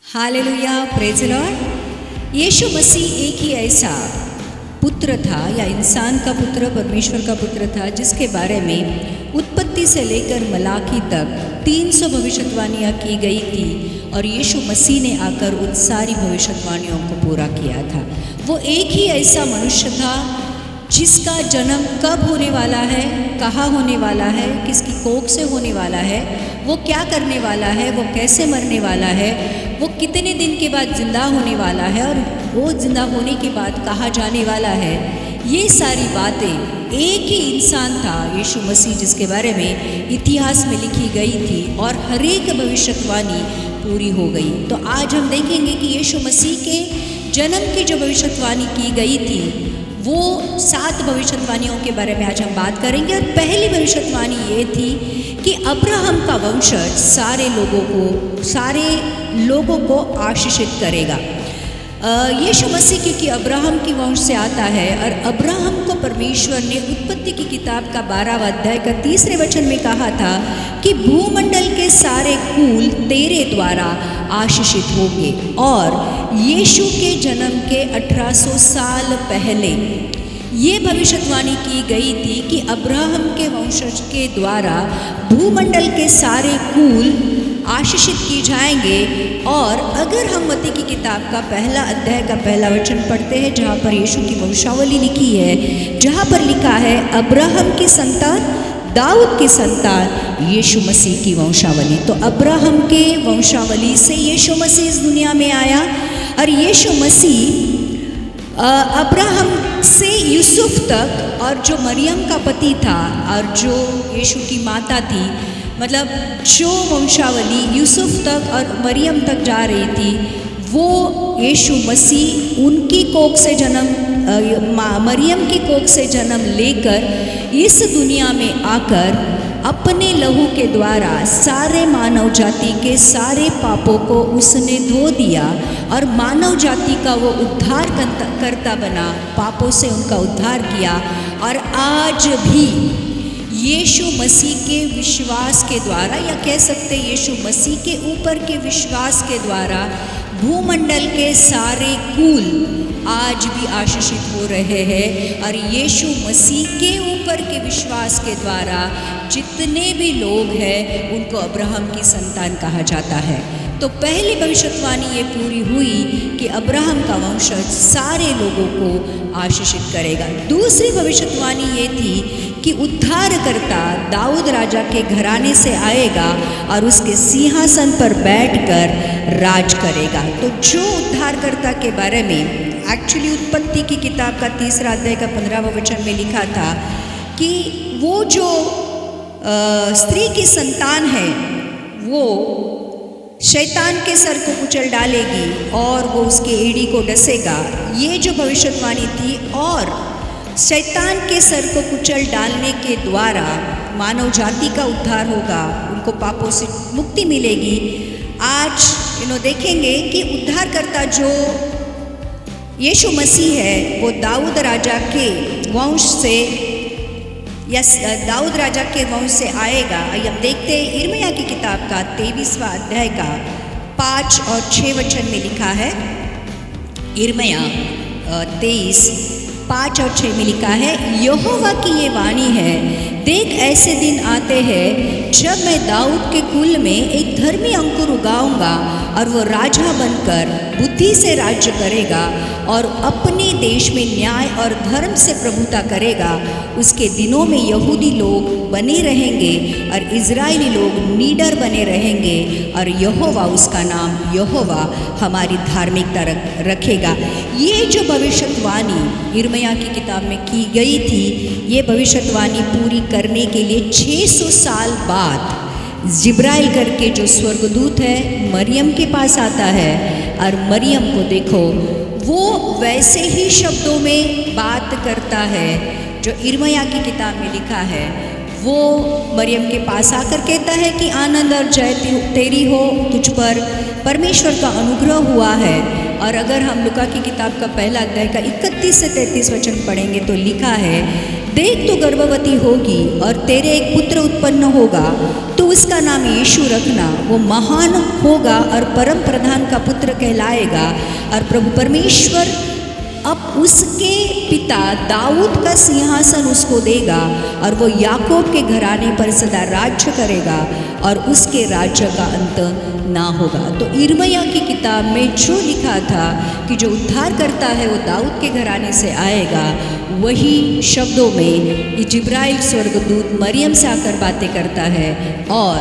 Hallelujah, praise the Lord. Yeshu Masih एक ही ऐसा पुत्र था या इंसान का पुत्र, परमेश्वर का पुत्र था, जिसके बारे में उत्पत्ति से लेकर मलाकी तक 300 भविष्यवाणियाँ की गई थी और यीशु मसीह ने आकर उन सारी भविष्यवाणियों को पूरा किया था। वो एक ही ऐसा मनुष्य था जिसका जन्म कब होने वाला है, कहाँ होने वाला है, किसकी कोख से होने वाला है, वो क्या करने वाला है, वो कैसे मरने वाला है, वो कितने दिन के बाद ज़िंदा होने वाला है और वो ज़िंदा होने के बाद कहाँ जाने वाला है। ये सारी बातें एक ही इंसान था यीशु मसीह, जिसके बारे में इतिहास में लिखी गई थी और हर एक भविष्यवाणी पूरी हो गई। तो आज हम देखेंगे कि यीशु मसीह के जन्म की जो भविष्यवाणी की गई थी वो 7 भविष्यवाणियों के बारे में आज हम बात करेंगे। और पहली भविष्यवाणी ये थी कि अब्राहम का वंशज सारे लोगों को आशीषित करेगा। यीशु मसीह क्योंकि अब्राहम की वंश से आता है और अब्राहम को परमेश्वर ने उत्पत्ति की किताब का 12वां अध्याय का 3 वचन में कहा था कि भूमंडल के सारे कुल तेरे द्वारा आशीषित होंगे। और यीशु के जन्म के 1800 साल पहले ये भविष्यवाणी की गई थी कि अब्राहम के वंशज के द्वारा भूमंडल के सारे कुल आशीषित की जाएंगे। और अगर हम मत्ती की किताब का 1 अध्याय का 1 वचन पढ़ते हैं, जहाँ पर यीशु की वंशावली लिखी है, जहाँ पर लिखा है अब्राहम की संतान, दाऊद की संतान, यीशु मसीह की वंशावली। तो अब्राहम के वंशावली से यीशु मसीह इस दुनिया में आया और यीशु मसीह अब्राहम से यूसुफ तक और जो मरियम का पति था और जो यीशु की माता थी, मतलब जो वंशावली यूसुफ तक और मरियम तक जा रही थी, वो यीशु मसीह उनकी कोख से मरियम की कोख से जन्म लेकर इस दुनिया में आकर अपने लहू के द्वारा सारे मानव जाति के सारे पापों को उसने धो दिया और मानव जाति का वो उद्धार करता बना, पापों से उनका उद्धार किया। और आज भी यीशु मसीह के विश्वास के द्वारा, या कह सकते यीशु मसीह के ऊपर के विश्वास के द्वारा भूमंडल के सारे कुल आज भी आशीषित हो रहे हैं। और यीशु मसीह के ऊपर के विश्वास के द्वारा जितने भी लोग हैं उनको अब्राहम की संतान कहा जाता है। तो पहली भविष्यवाणी ये पूरी हुई कि अब्राहम का वंशज सारे लोगों को आशीषित करेगा। दूसरी भविष्यवाणी ये थी कि उद्धारकर्ता दाऊद राजा के घराने से आएगा और उसके सिंहासन पर बैठकर राज करेगा। तो जो उद्धारकर्ता के बारे में एक्चुअली उत्पत्ति की किताब का 3 अध्याय का 15वां वचन में लिखा था कि वो जो स्त्री की संतान है वो शैतान के सर को कुचल डालेगी और वो उसके एड़ी को डसेगा, ये जो भविष्यवाणी थी। और शैतान के सर को कुचल डालने के द्वारा मानव जाति का उद्धार होगा, उनको पापों से मुक्ति मिलेगी। आज देखेंगे कि उद्धारकर्ता जो यीशु मसीह है वो दाऊद राजा के वंश से दाऊद राजा के वंश से आएगा। हम देखते हैं यिर्मयाह की किताब का 23वां अध्याय का 5 और 6 वचन में लिखा है। यिर्मयाह 23 5 और 6 में लिखा है, यहोवा की ये वाणी है, देख ऐसे दिन आते हैं जब मैं दाऊद के कुल में एक धर्मी अंकुर उगाऊंगा और वो राजा बनकर बुद्धि से राज्य करेगा और अपने देश में न्याय और धर्म से प्रभुता करेगा। उसके दिनों में यहूदी लोग बने रहेंगे और इज़राइली लोग नीडर बने रहेंगे और यहोवा, उसका नाम यहोवा हमारी धार्मिकता रखेगा। ये जो भविष्यवाणी यिर्मयाह की किताब में की गई थी, ये भविष्यवाणी पूरी करने के लिए 600 साल बाद जिब्राइल करके जो स्वर्गदूत है मरियम के पास आता है और मरियम को देखो वो वैसे ही शब्दों में बात करता है जो यिर्मयाह की किताब में लिखा है। वो मरियम के पास आकर कहता है कि आनंद और जय तेरी हो, तुझ पर परमेश्वर का अनुग्रह हुआ है। और अगर हम लूका की किताब का 1 अध्याय का 31 से 33 वचन पढ़ेंगे तो लिखा है, देख तू गर्भवती होगी और तेरे एक पुत्र उत्पन्न होगा, तू उसका नाम यीशु रखना, वो महान होगा और परम प्रधान का पुत्र कहलाएगा। और प्रभु परमेश्वर अब उसके पिता दाऊद का सिंहासन उसको देगा और वो याकूब के घराने पर सदा राज्य करेगा और उसके राज्य का अंत ना होगा। तो यिर्मयाह की किताब में जो लिखा था कि जो उद्धार करता है वो दाऊद के घराने से आएगा, वही शब्दों में जिब्राइल स्वर्गदूत मरियम से आकर बातें करता है और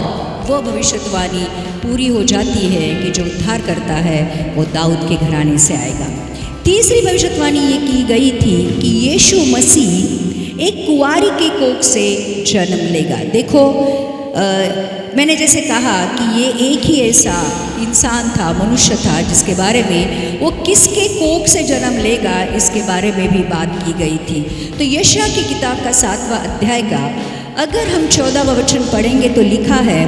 वो भविष्यवाणी पूरी हो जाती है कि जो उद्धार करता है वो दाऊद के घराने से आएगा। तीसरी भविष्यवाणी ये की गई थी कि यीशु मसीह एक कुंवारी के कोख से जन्म लेगा। देखो मैंने जैसे कहा कि ये एक ही ऐसा इंसान था, मनुष्य था, जिसके बारे में वो किसके कोख से जन्म लेगा इसके बारे में भी बात की गई थी। तो यशायाह की किताब का 7वां अध्याय का अगर हम 14वां वचन पढ़ेंगे तो लिखा है,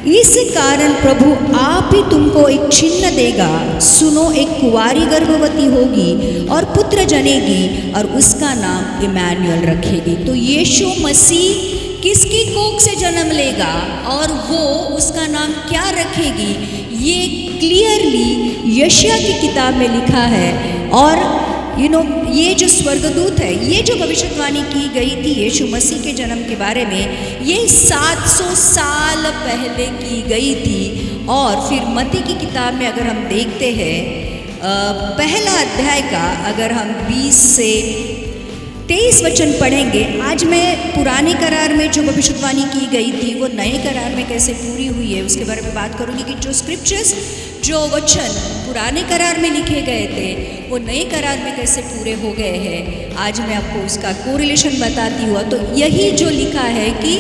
इस कारण प्रभु आप ही तुमको एक चिन्ह देगा, सुनो एक कुंवारी गर्भवती होगी और पुत्र जनेगी और उसका नाम इमैनुअल रखेगी। तो यीशु मसीह किसकी कोख से जन्म लेगा और वो उसका नाम क्या रखेगी, ये क्लियरली यशायाह की किताब में लिखा है। और ये जो स्वर्गदूत है, ये जो भविष्यवाणी की गई थी यीशु मसीह के जन्म के बारे में, ये 700 साल पहले की गई थी। और फिर मत्ती की किताब में अगर हम देखते हैं पहला अध्याय का अगर हम 20 से 23 वचन पढ़ेंगे, आज मैं पुराने करार में जो भविष्यवाणी की गई थी वो नए करार में कैसे पूरी हुई है उसके बारे में बात करूँगी कि जो स्क्रिप्चर्स, जो वचन पुराने करार में लिखे गए थे वो नए करार में कैसे पूरे हो गए हैं। आज मैं आपको उसका कोरिलेशन बताती हूँ। तो यही जो लिखा है कि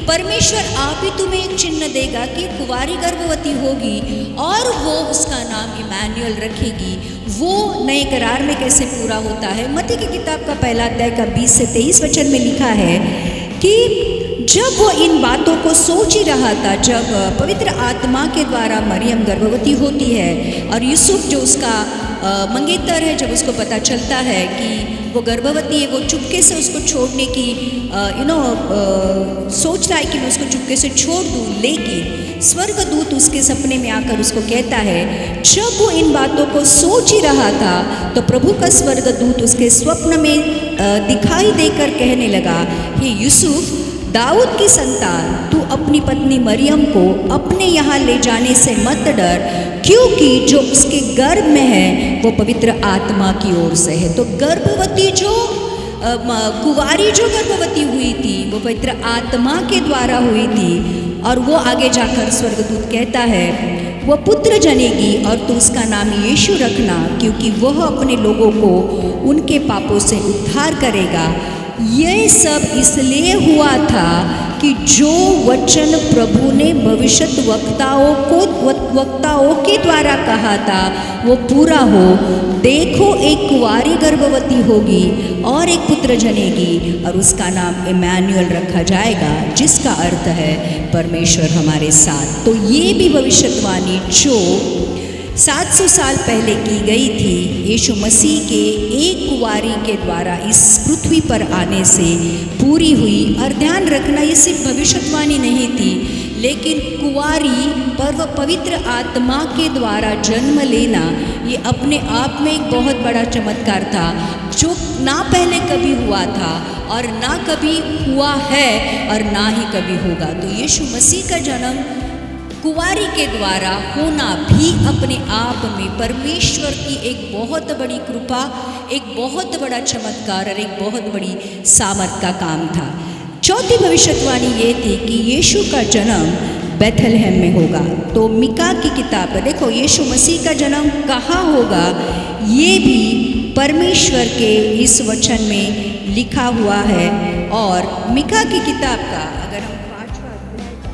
परमेश्वर आप ही तुम्हें एक चिन्ह देगा कि कुंवारी गर्भवती होगी और वो उसका नाम इमैनुअल रखेगी, वो नए करार में कैसे पूरा होता है। मत्ती की किताब का पहला अध्याय का 20 से 23 वचन में लिखा है कि जब वो इन बातों को सोच ही रहा था, जब पवित्र आत्मा के द्वारा मरियम गर्भवती होती है और यूसुफ जो उसका मंगेतर है, जब उसको पता चलता है कि वो गर्भवती है, वो चुपके से उसको छोड़ने की सोच रहा है कि मैं उसको चुपके से छोड़ दूँ। लेकिन स्वर्गदूत उसके सपने में आकर उसको कहता है, जब वो इन बातों को सोच ही रहा था तो प्रभु का स्वर्गदूत उसके स्वप्न में दिखाई देकर कहने लगा, हे यूसुफ दाऊद की संतान, तू अपनी पत्नी मरियम को अपने यहाँ ले जाने से मत डर, क्योंकि जो उसके गर्भ में है वो पवित्र आत्मा की ओर से है। तो गर्भवती जो कुंवारी जो गर्भवती हुई थी वो पवित्र आत्मा के द्वारा हुई थी। और वो आगे जाकर स्वर्गदूत कहता है वो पुत्र जनेगी और तू उसका नाम यीशु रखना, क्योंकि वह अपने लोगों को उनके पापों से उद्धार करेगा। ये सब इसलिए हुआ था कि जो वचन प्रभु ने भविष्यत वक्ताओं के द्वारा कहा था वो पूरा हो। देखो एक कुंवारी गर्भवती होगी और एक पुत्र जनेगी और उसका नाम इमैनुअल रखा जाएगा, जिसका अर्थ है परमेश्वर हमारे साथ। तो ये भी भविष्यवाणी जो 700 साल पहले की गई थी यीशु मसीह के एक कुंवारी के द्वारा इस पृथ्वी पर आने से पूरी हुई। और ध्यान रखना, ये सिर्फ भविष्यवाणी नहीं थी, लेकिन कुंवारी पर पवित्र आत्मा के द्वारा जन्म लेना ये अपने आप में एक बहुत बड़ा चमत्कार था, जो ना पहले कभी हुआ था और ना कभी हुआ है और ना ही कभी होगा। तो यीशु मसीह का जन्म कुंवारी के द्वारा होना भी अपने आप में परमेश्वर की एक बहुत बड़ी कृपा, एक बहुत बड़ा चमत्कार और एक बहुत बड़ी सामर्थ का काम था। चौथी भविष्यवाणी ये थी कि यीशु का जन्म बेथलहम में होगा। तो मिका की किताब पर देखो यीशु मसीह का जन्म कहाँ होगा, ये भी परमेश्वर के इस वचन में लिखा हुआ है। और मिका की किताब का अगर हम 5वां अध्याय का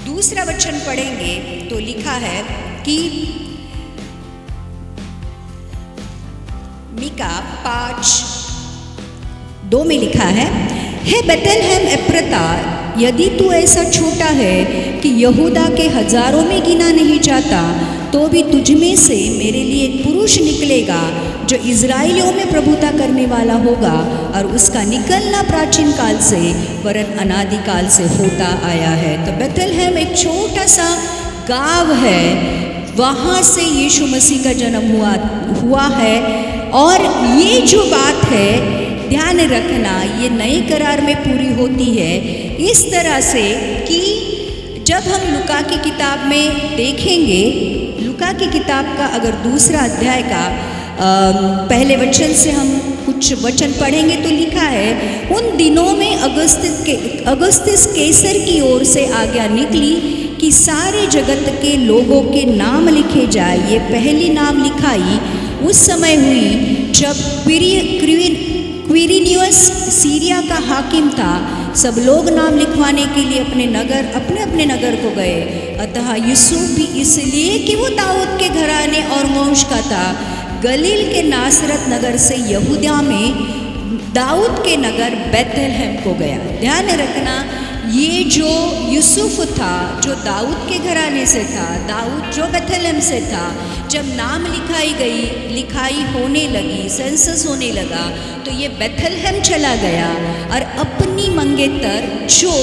दूसरा वचन पढ़ेंगे तो लिखा है कि मिका 5:2 में लिखा है, हे बेथलहम एफ्राता, यदि तू ऐसा छोटा है कि यहूदा के हजारों में गिना नहीं जाता, तो भी तुझ में से मेरे लिए एक पुरुष निकलेगा जो इज़राइलियों में प्रभुता करने वाला होगा और उसका निकलना प्राचीन काल से वरन अनादि काल से होता आया है। तो बेथलहम एक छोटा सा गांव है, वहाँ से यीशु मसीह का जन्म हुआ है। और ये जो बात है ध्यान रखना, ये नए करार में पूरी होती है इस तरह से कि जब हम लूका की किताब में देखेंगे, लूका की किताब का अगर 2 अध्याय का पहले वचन से हम कुछ वचन पढ़ेंगे तो लिखा है, उन दिनों में अगस्तिस कैसर की ओर से आज्ञा निकली कि सारे जगत के लोगों के नाम लिखे जाए। ये पहली नाम लिखाई उस समय हुई जब क्विरिनियस सीरिया का हाकिम था। सब लोग नाम लिखवाने के लिए अपने अपने नगर को गए। अतः यूसुफ भी इसलिए कि वो दाऊद के घराने और वंश का था, गलील के नासरत नगर से यहूदिया में दाऊद के नगर बेथलहम को गया। ध्यान रखना, ये जो यूसुफ था जो दाऊद के घराने से था, दाऊद जो बेथलहम से था, जब नाम लिखाई होने लगी, सेंसस होने लगा, तो ये बेथलहम चला गया और अपनी मंगेतर जो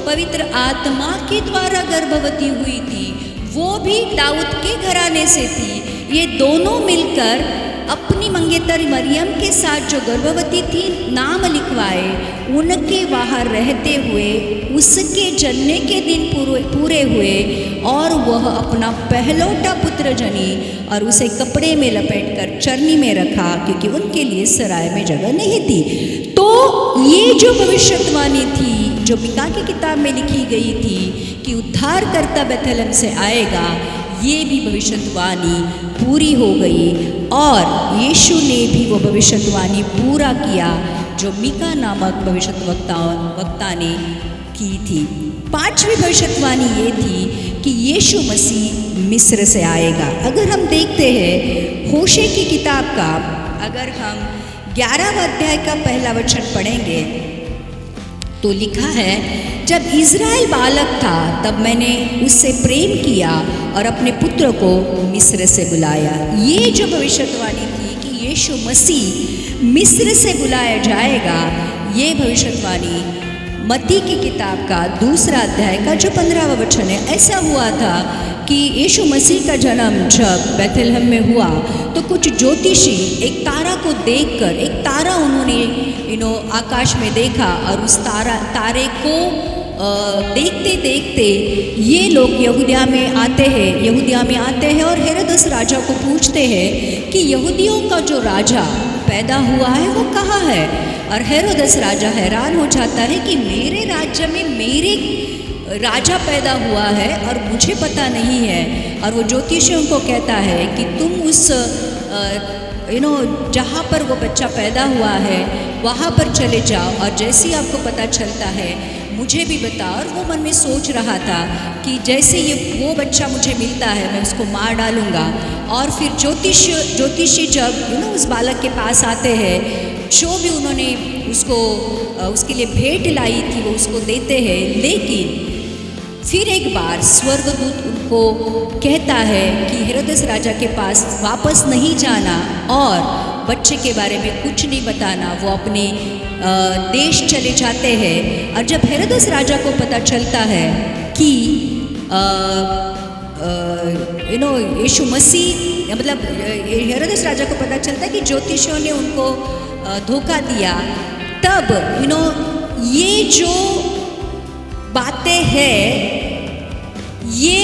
पवित्र आत्मा के द्वारा गर्भवती हुई थी वो भी दाऊद के घराने से थी। ये दोनों मिलकर अपनी मंगेतर मरियम के साथ जो गर्भवती थी नाम लिखवाए, उनके वहाँ रहते हुए उसके जन्मे के दिन पूरे हुए और वह अपना पहलौठा पुत्र जनी और उसे कपड़े में लपेटकर चरनी में रखा, क्योंकि उनके लिए सराय में जगह नहीं थी। तो ये जो भविष्यवाणी थी जो मीका की किताब में लिखी गई थी कि उद्धारकर्ता बेथलहम से आएगा, ये भी भविष्यवाणी पूरी हो गई और यीशु ने भी वो भविष्यवाणी पूरा किया जो मीका नामक भविष्यवक्ता ने की थी। 5वीं भविष्यवाणी ये थी कि यीशु मसीह मिस्र से आएगा। अगर हम देखते हैं होशे की किताब का, अगर हम 11वां अध्याय का पहला वचन पढ़ेंगे तो लिखा है, जब इज़राइल बालक था तब मैंने उससे प्रेम किया और अपने पुत्र को मिस्र से बुलाया। ये जो भविष्यवाणी थी कि यीशु मसीह मिस्र से बुलाया जाएगा, ये भविष्यवाणी मत्ती की किताब का 2 अध्याय का जो 15वां वचन है। ऐसा हुआ था कि यीशु मसीह का जन्म जब बेथलहम में हुआ तो कुछ ज्योतिषी एक तारा को देखकर, एक तारा उन्होंने आकाश में देखा और उस तारे को देखते देखते ये लोग यहूदिया में आते हैं और हेरोदस राजा को पूछते हैं कि यहूदियों का जो राजा पैदा हुआ है वो कहाँ है। और हेरोदस राजा हैरान हो जाता है कि मेरे राज्य में मेरे राजा पैदा हुआ है और मुझे पता नहीं है। और वो ज्योतिषियों को कहता है कि तुम उस जहाँ पर वो बच्चा पैदा हुआ है वहाँ पर चले जाओ और जैसे ही आपको पता चलता है मुझे भी बता। और वो मन में सोच रहा था कि जैसे वो बच्चा मुझे मिलता है मैं उसको मार डालूँगा। और फिर ज्योतिषी जब उस बालक के पास आते हैं, जो भी उन्होंने उसके लिए भेंट लाई थी वो उसको देते हैं। लेकिन फिर एक बार स्वर्गदूत उनको कहता है कि हेरोदेस राजा के पास वापस नहीं जाना और बच्चे के बारे में कुछ नहीं बताना। वो अपने देश चले जाते हैं। और जब हेरोदेस राजा को पता चलता है कि यीशु मसीह, मतलब हेरोदेस राजा को पता चलता है कि ज्योतिषियों ने उनको धोखा दिया, तब ये जो बातें हैं ये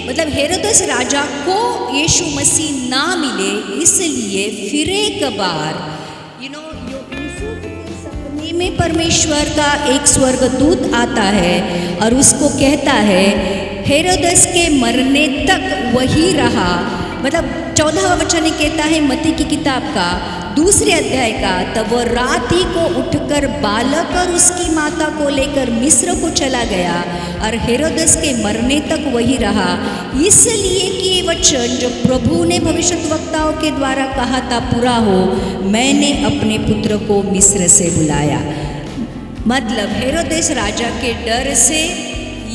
मतलब हेरोदेस राजा को यीशु मसीह ना मिले, इसलिए फिर एक बार यूसुफ के सपने में परमेश्वर का एक स्वर्गदूत आता है और उसको कहता है हेरोदेस के मरने तक वही रहा। मतलब 14वां वचन कहता है मत्ती की किताब का 2 अध्याय का, तब वो रात ही को उठकर बालक और उसकी माता को लेकर मिस्र को चला गया और हेरोदेस के मरने तक वही रहा, इसलिए कि ये वचन जो प्रभु ने भविष्यद्वक्ताओं के द्वारा कहा था पूरा हो, मैंने अपने पुत्र को मिस्र से बुलाया। मतलब हेरोदेस राजा के डर से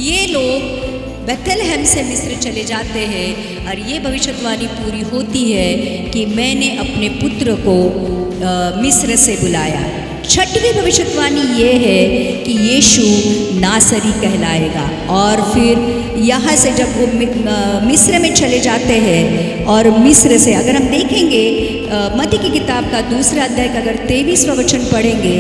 ये लोग बेथलहम से मिस्र चले जाते हैं और ये भविष्यवाणी पूरी होती है कि मैंने अपने पुत्र को मिस्र से बुलाया। छठवीं भविष्यवाणी ये है कि यीशु नासरी कहलाएगा। और फिर यहाँ से जब वो मिस्र में चले जाते हैं और मिस्र से अगर हम देखेंगे मत्ती की किताब का 2 अध्याय का अगर 23वां वचन पढ़ेंगे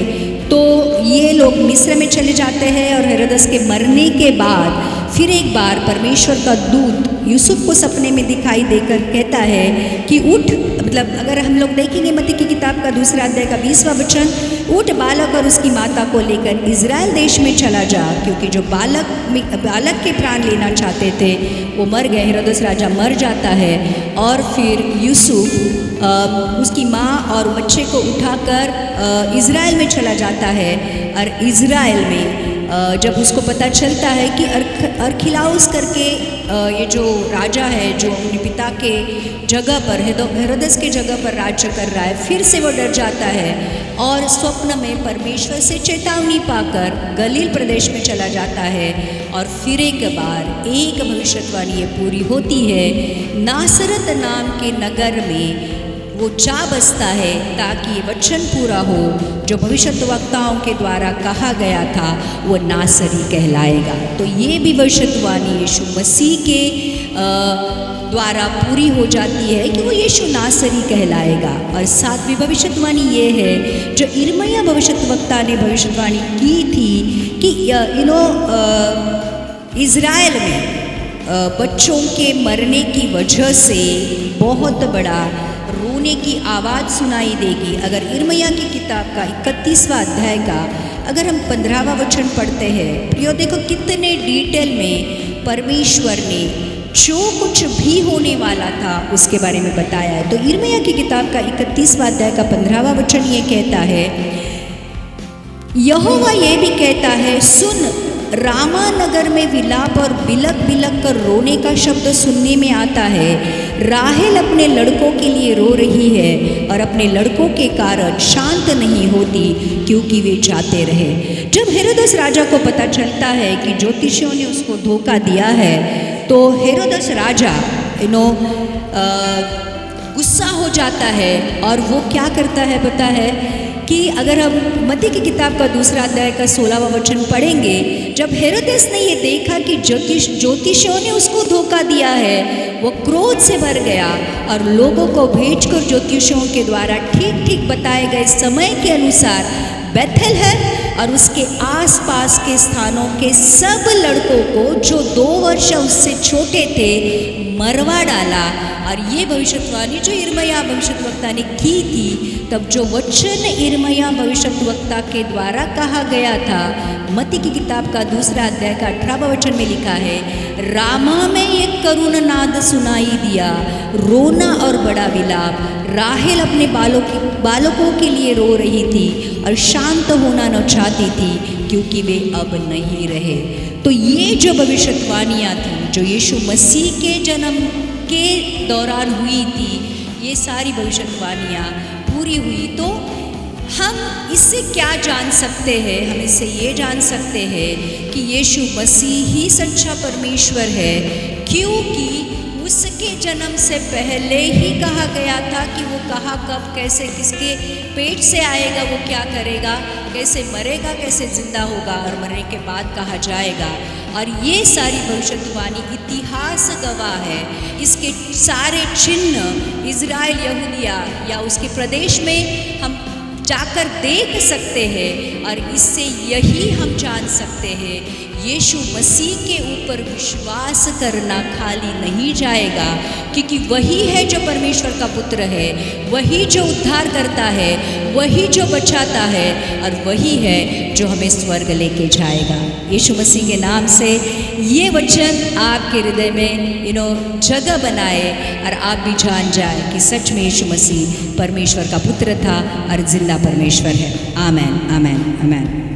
तो ये लोग मिस्र में चले जाते हैं और हेरोदेस के मरने के बाद फिर एक बार परमेश्वर का दूत यूसुफ को सपने में दिखाई देकर कहता है कि उठ, मतलब अगर हम लोग देखेंगे मत्ती की किताब का 2 अध्याय का 20वां वचन, उठ बालक और उसकी माता को लेकर इज़राइल देश में चला जा, क्योंकि जो बालक के प्राण लेना चाहते थे वो मर गए। हेरोदेस राजा मर जाता है और फिर यूसुफ उसकी माँ और बच्चे को उठाकर इज़राइल में चला जाता है। और इज़राइल में जब उसको पता चलता है कि अरखिलाउस करके ये जो राजा है जो अपने पिता के जगह पर हेरोदेस के जगह पर राज्य कर रहा है, फिर से वो डर जाता है और स्वप्न में परमेश्वर से चेतावनी पाकर गलील प्रदेश में चला जाता है। और फिर एक बार एक भविष्यवाणी ये पूरी होती है, नासरत नाम के नगर में वो जा बसता है ताकि ये वचन पूरा हो जो भविष्यद्वक्ताओं के द्वारा कहा गया था, वो नासरी कहलाएगा। तो ये भी भविष्यवाणी यीशु मसीह के द्वारा पूरी हो जाती है कि वो यीशु नासरी कहलाएगा। और 7वीं भविष्यवाणी ये है जो यिर्मयाह भविष्यद्वक्ता ने भविष्यवाणी की थी कि इज़राइल में बच्चों के मरने की वजह से बहुत बड़ा रोने की आवाज़ सुनाई देगी। अगर यिर्मयाह की किताब का 31वां अध्याय का अगर हम 15वां वचन पढ़ते हैं, प्रियो देखो कितने डिटेल में परमेश्वर ने जो कुछ भी होने वाला था उसके बारे में बताया है। तो यिर्मयाह की किताब का 31वां अध्याय का 15वां वचन ये कहता है, यहोवा ये भी कहता है, सुन, रामा नगर में विलाप और बिलक बिलक कर रोने का शब्द सुनने में आता है। राहेल अपने लड़कों के लिए रो रही है और अपने लड़कों के कारण शांत नहीं होती, क्योंकि वे जाते रहे। जब हेरोदेस राजा को पता चलता है कि ज्योतिषियों ने उसको धोखा दिया है, तो हेरोदेस राजा गुस्सा हो जाता है और वो क्या करता है पता है कि अगर हम मत्ती की किताब का 2 अध्याय का 16वां वचन पढ़ेंगे, जब हेरोदेस ने ये देखा कि ज्योतिषियों ने उसको धोखा दिया है, वो क्रोध से भर गया और लोगों को भेजकर ज्योतिषियों के द्वारा ठीक ठीक बताए गए समय के अनुसार बेथलहम और उसके आसपास के स्थानों के सब लड़कों को जो 2 वर्ष उससे छोटे थे मरवा डाला। और ये भविष्यवाणी जो यिर्मयाह भविष्यद्वक्ता ने की थी, तब जो वचन यिर्मयाह भविष्यद्वक्ता के द्वारा कहा गया था, मत्ती की किताब का 2 अध्याय का 18वां वचन में लिखा है, रामा में एक करुण नाद सुनाई दिया, रोना और बड़ा विलाप। राहेल अपने बालकों के लिए रो रही थी और शांत होना न चाहती थी, क्योंकि वे अब नहीं रहे। तो ये जो भविष्यवाणियाँ थी जो यीशु मसीह के जन्म के दौरान हुई थी, ये सारी भविष्यवाणियाँ पूरी हुई। तो हम इससे क्या जान सकते हैं? हम इससे ये जान सकते हैं कि यीशु मसीह ही सच्चा परमेश्वर है, क्योंकि उसके जन्म से पहले ही कहा गया था कि वो कहाँ कब कैसे किसके पेट से आएगा, वो क्या करेगा, कैसे मरेगा, कैसे जिंदा होगा और मरने के बाद कहाँ जाएगा। और ये सारी भविष्यवाणी इतिहास गवाह है। इसके सारे चिन्ह इज़राइल यहूदिया या उसके प्रदेश में हम जाकर देख सकते हैं और इससे यही हम जान सकते हैं, यीशु मसीह के ऊपर विश्वास करना खाली नहीं जाएगा, क्योंकि वही है जो परमेश्वर का पुत्र है, वही जो उद्धार करता है, वही जो बचाता है और वही है जो हमें स्वर्ग लेके जाएगा। यीशु मसीह के नाम से ये वचन आपके हृदय में जगह बनाए और आप भी जान जाए कि सच में यीशु मसीह परमेश्वर का पुत्र था और जिंदा परमेश्वर है। आमेन, आमेन, आमेन।